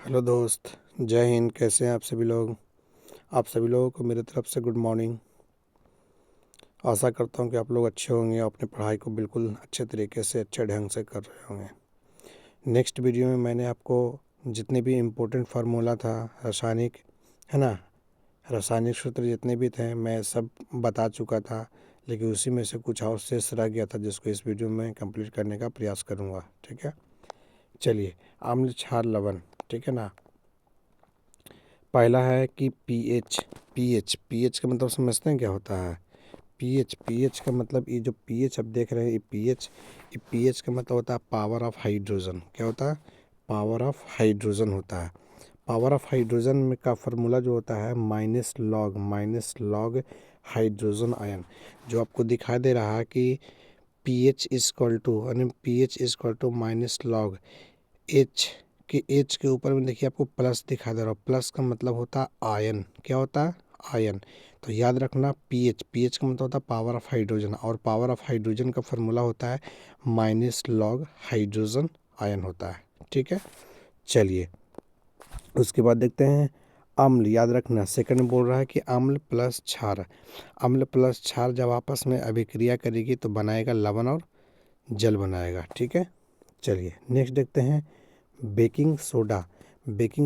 Hello दोस्त, जय हिंद। कैसे हैं आप सभी लोग? आप सभी लोगों को मेरी तरफ से गुड मॉर्निंग। आशा करता हूं कि आप लोग अच्छे होंगे और अपनी पढ़ाई को बिल्कुल अच्छे तरीके से अच्छे ढंग से कर रहे होंगे। नेक्स्ट वीडियो में मैंने आपको जितने भी इम्पोर्टेंट फार्मूला था रासायनिक, है ना, रासायनिक सूत्र जितने भी थे मैं सब बता चुका था, लेकिन उसी में से कुछ और शेष रह गया था जिसको इस वीडियो में कंप्लीट करने का प्रयास करूँगा। ठीक है, चलिए। आम्ल क्षार लवण, ठीक है ना। पहला है कि पीएच। पीएच का मतलब समझते हैं क्या होता है? पीएच का मतलब ये जो पीएच आप देख रहे हैं ये पीएच का मतलब होता है पावर ऑफ हाइड्रोजन। क्या होता है? पावर ऑफ हाइड्रोजन होता है। पावर ऑफ हाइड्रोजन में का फार्मूला जो होता है माइनस लॉग हाइड्रोजन आयन। जो आपको दिखाई दे रहा है कि pH is equal to minus log H H के ऊपर में देखिए आपको प्लस दिखा दे रहा है। प्लस का मतलब होता है आयन। क्या होता है? आयन। तो याद रखना पीएच का मतलब होता है पावर ऑफ हाइड्रोजन, और पावर ऑफ हाइड्रोजन का फार्मूला होता है माइनस लॉग हाइड्रोजन आयन होता है। ठीक है, चलिए उसके बाद देखते हैं अम्ल। याद रखना सेकंड में बोल रहा है कि अम्ल प्लस क्षार जब आपस में अभिक्रिया करेगी तो बनाएगा लवण और जल बनाएगा। ठीक है, चलिए नेक्स्ट देखते हैं बेकिंग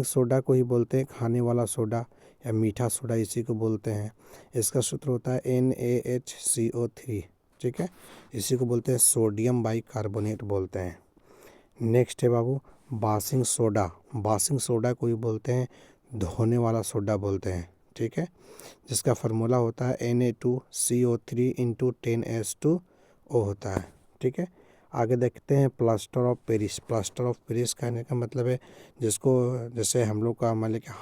सोडा को ही बोलते हैं खाने वाला सोडा या मीठा सोडा, इसी को बोलते हैं। इसका सूत्र होता है NaHCO3। ठीक है, इसी को बोलते हैं सोडियम बाइकार्बोनेट बोलते हैं। नेक्स्ट है बाबू बासिंग सोडा को ही बोलते हैं धोने वाला सोडा बोलते हैं। ठीक है, जिसका फार्मूला होता है Na2CO3 × 10H2O होता है। ठीक है, आगे देखते हैं प्लास्टर ऑफ पेरिस कहने का मतलब है जिसको, जैसे हम लोग का मान लीजिए कि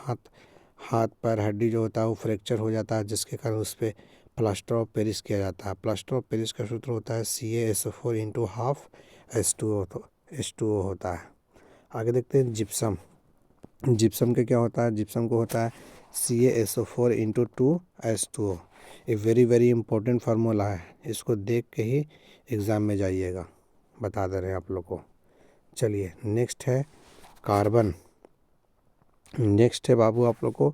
हाथ पैर हड्डी जो होता है वो फ्रैक्चर हो जाता है, जिसके कारण उस पर प्लास्टर ऑफ पेरिस किया जाता है। प्लास्टर ऑफ पेरिस का सूत्र होता है CaSO4 × ½ H2O होता है। आगे देखते हैं जिप्सम का क्या होता है? जिप्सम को होता है CaSO4 × 2H2O। ये वेरी इंपॉर्टेंट फार्मूला है, इसको देख के ही एग्ज़ाम में जाइएगा, बता दे रहे हैं आप लोग को। चलिए नेक्स्ट है कार्बन। नेक्स्ट है बाबू आप लोग को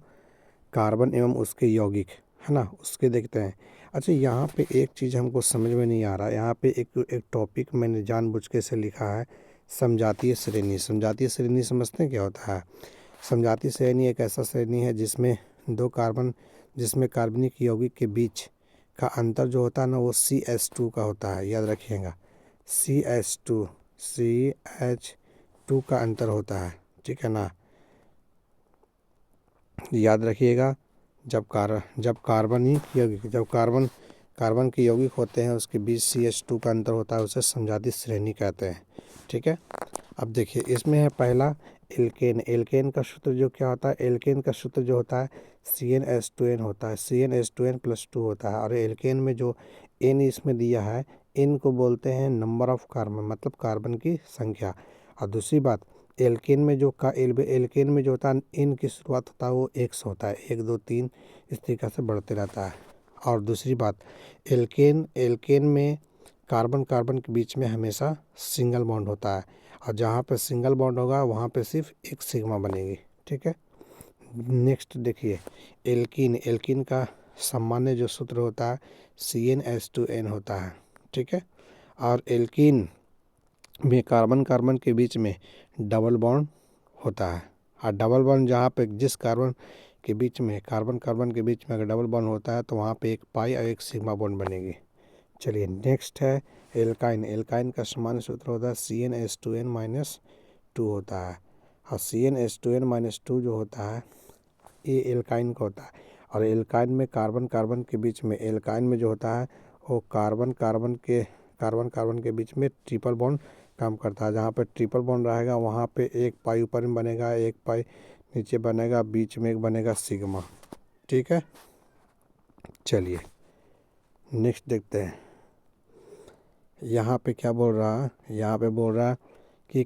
कार्बन एवं उसके यौगिक, है ना, उसके देखते हैं। अच्छा, यहाँ पे एक चीज़ हमको समझ में नहीं आ रहा है। यहाँ पे एक टॉपिक मैंने जानबूझ के से लिखा है समजातीय श्रेणी। समजातीय श्रेणी समझते हैं क्या होता है? समजातीय श्रेणी एक ऐसा श्रेणी है जिसमें कार्बनिक यौगिक के बीच का अंतर जो होता है ना वो CH2 का होता है। याद रखिएगा CH2 का अंतर होता है। ठीक है ना, याद रखिएगा। जब कार्बन के यौगिक होते हैं उसके बीच CH2 का अंतर होता है, उसे समजातीय श्रेणी कहते हैं। ठीक है, अब देखिए इसमें है पहला एल्केन का सूत्र जो क्या होता है? एल्केन का सूत्र जो होता है CnH2n होता है। CnH2n+2 होता है। और एल्केन में जो N इसमें दिया है, N को बोलते हैं नंबर ऑफ कार्बन, मतलब कार्बन की संख्या। और दूसरी बात एल्केन में जो होता है N की शुरुआत होता है वो 1 से होता है, 1 2 3 इस तरीक़े से बढ़ते रहता है। और दूसरी बात एल्केन में कार्बन के बीच में हमेशा सिंगल बॉन्ड होता है, और जहाँ पे सिंगल बॉन्ड होगा वहाँ पे सिर्फ एक सिग्मा बनेगी। ठीक है, नेक्स्ट देखिए एल्कीन का सामान्य जो सूत्र होता है CnH2n होता है। ठीक है, और एल्कीन में कार्बन के बीच में डबल बॉन्ड होता है। और डबल बॉन्ड जहाँ पे जिस कार्बन के बीच में अगर डबल बॉन्ड होता है तो वहाँ पे एक पाई और एक सिग्मा बॉन्ड बनेगी। चलिए नेक्स्ट है एल्काइन का सामान्य सूत्र होता है CnH2n-2 होता है। और CnH2n-2 जो होता है ये एल्काइन का होता है। और एल्काइन में कार्बन के बीच में एल्काइन में जो होता है वो कार्बन के बीच में ट्रिपल बॉन्ड काम करता है। जहाँ पे ट्रिपल बॉन्ड रहेगा वहाँ पे एक पाई ऊपर में बनेगा, एक पाई नीचे बनेगा, बीच में एक बनेगा सिग्मा। ठीक है, चलिए नेक्स्ट देखते हैं। यहाँ पे क्या बोल रहा है? यहाँ पे बोल रहा है कि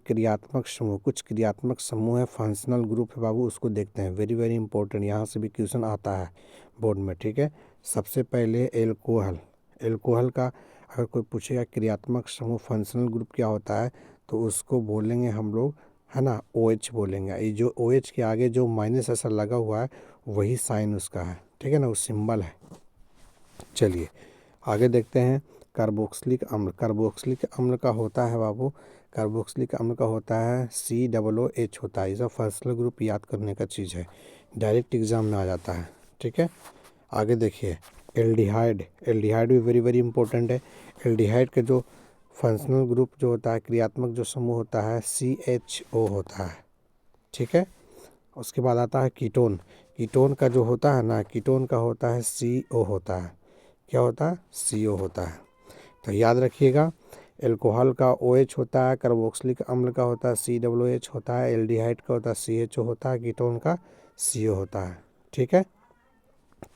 कुछ क्रियात्मक समूह है, फंक्शनल ग्रुप है बाबू, उसको देखते हैं। वेरी इंपॉर्टेंट, यहाँ से भी क्वेश्चन आता है बोर्ड में। ठीक है, सबसे पहले एल्कोहल का अगर कोई पूछेगा क्रियात्मक समूह फंक्शनल ग्रुप क्या होता है तो उसको बोलेंगे हम लोग है ना, OH बोलेंगे। ये जो OH के आगे जो माइनस ऐसा लगा हुआ है वही साइन उसका है, ठीक है ना, वो सिंबल है। चलिए आगे देखते हैं। कार्बोक्सिलिक अम्ल, कार्बोक्सिलिक अम्ल का होता है बाबू, कार्बोक्सिलिक अम्ल का होता है COOH होता है। ये सब फंक्शनल ग्रुप याद करने का चीज़ है, डायरेक्ट एग्जाम में आ जाता है, ठीक है। आगे देखिए एल्डिहाइड, एल्डिहाइड भी वेरी वेरी इंपॉर्टेंट है। एल्डिहाइड के जो फंक्शनल ग्रुप जो होता है, क्रियात्मक जो समूह होता है CHO होता है, ठीक है। उसके बाद आता है कीटोन, कीटोन का जो होता है ना, कीटोन का होता है CO होता है। क्या होता है? CO होता है। तो याद रखिएगा, एल्कोहल का OH होता है, कार्बोक्सिलिक अम्ल का होता है COOH होता है, एल्डिहाइड का होता है CHO होता है, कीटोन का CO होता है, ठीक है।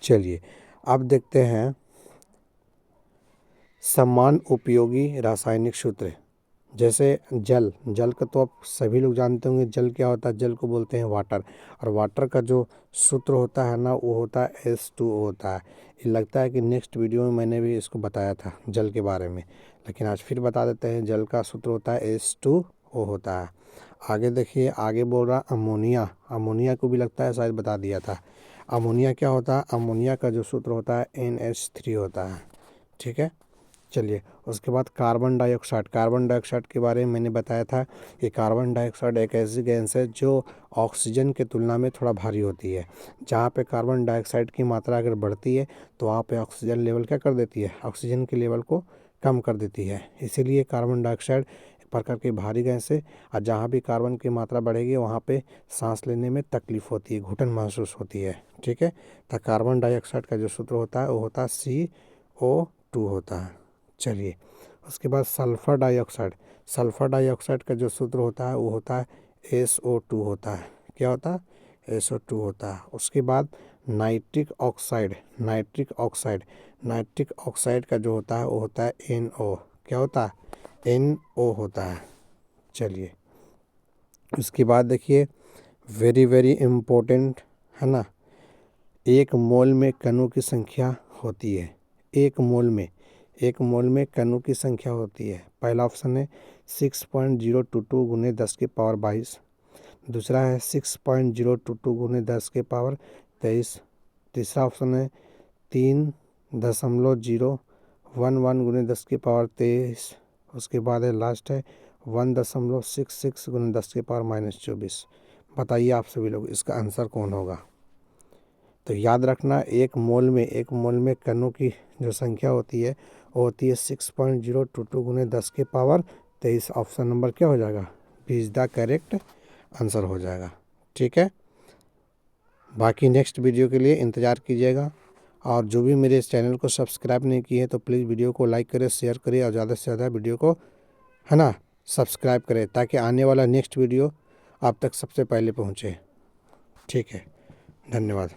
चलिए अब देखते हैं समान उपयोगी रासायनिक सूत्र। जैसे जल, जल का तो आप सभी लोग जानते होंगे, जल क्या होता है, जल को बोलते हैं वाटर। और वाटर का जो सूत्र होता है ना वो होता है H2O होता है। ये लगता है कि नेक्स्ट वीडियो में मैंने भी इसको बताया था जल के बारे में, लेकिन आज फिर बता देते हैं। जल का सूत्र होता है H2O होता है। आगे देखिए, आगे बोल रहा अमोनिया, अमोनिया को भी लगता है शायद बता दिया था। अमोनिया क्या होता है? अमोनिया का जो सूत्र होता है NH3 होता है, ठीक है। चलिए उसके बाद कार्बन डाइऑक्साइड, कार्बन डाइऑक्साइड के बारे में मैंने बताया था कि कार्बन डाइऑक्साइड एक ऐसी गैस है जो ऑक्सीजन के तुलना में थोड़ा भारी होती है। जहाँ पे कार्बन डाइऑक्साइड की मात्रा अगर बढ़ती है तो वहाँ पे ऑक्सीजन लेवल क्या कर देती है, ऑक्सीजन के लेवल को कम कर देती है। इसीलिए कार्बन डाइऑक्साइड एक प्रकार की भारी गैस है। और जहाँ भी कार्बन की मात्रा बढ़ेगी वहाँ पे सांस लेने में तकलीफ होती है, घुटन महसूस होती है, ठीक है। तो कार्बन डाइऑक्साइड का जो सूत्र होता है वो होता है CO2 होता है। चलिए उसके बाद सल्फ़र डाइऑक्साइड, सल्फ़र डाइऑक्साइड का जो सूत्र होता है वो होता है SO2 होता है। क्या होता है? SO2 होता है। उसके बाद nitric oxide, nitric oxide, nitric oxide का जो होता है वो होता है NO। क्या होता है? NO होता है। चलिए उसके बाद देखिए वेरी वेरी इम्पोर्टेंट है ना, एक मोल में कणों की संख्या होती है, एक मोल में, एक मोल में कणों की संख्या होती है। पहला ऑप्शन है 6.022 गुने 10 के पावर 22, दूसरा है 6.022 गुने 10 के पावर 23, तीसरा ऑप्शन है 3.011 गुने 10 के पावर 23, उसके बाद है लास्ट है 1.66 गुने 10 के पावर -24। बताइए आप सभी लोग इसका आंसर कौन होगा? तो याद रखना, एक मोल में, एक मोल में कणों की जो संख्या होती है वो होती है 6.022 गुने 10 के पावर 23। ऑप्शन नंबर क्या हो जाएगा? B is the correct answer हो जाएगा, ठीक है। बाकी नेक्स्ट वीडियो के लिए इंतज़ार कीजिएगा। और जो भी मेरे इस चैनल को सब्सक्राइब नहीं किए तो प्लीज़ वीडियो को लाइक करें, शेयर करें और ज़्यादा से ज़्यादा वीडियो को है ना सब्सक्राइब करें, ताकि आने वाला नेक्स्ट वीडियो आप तक सबसे पहले पहुँचे, ठीक है। धन्यवाद।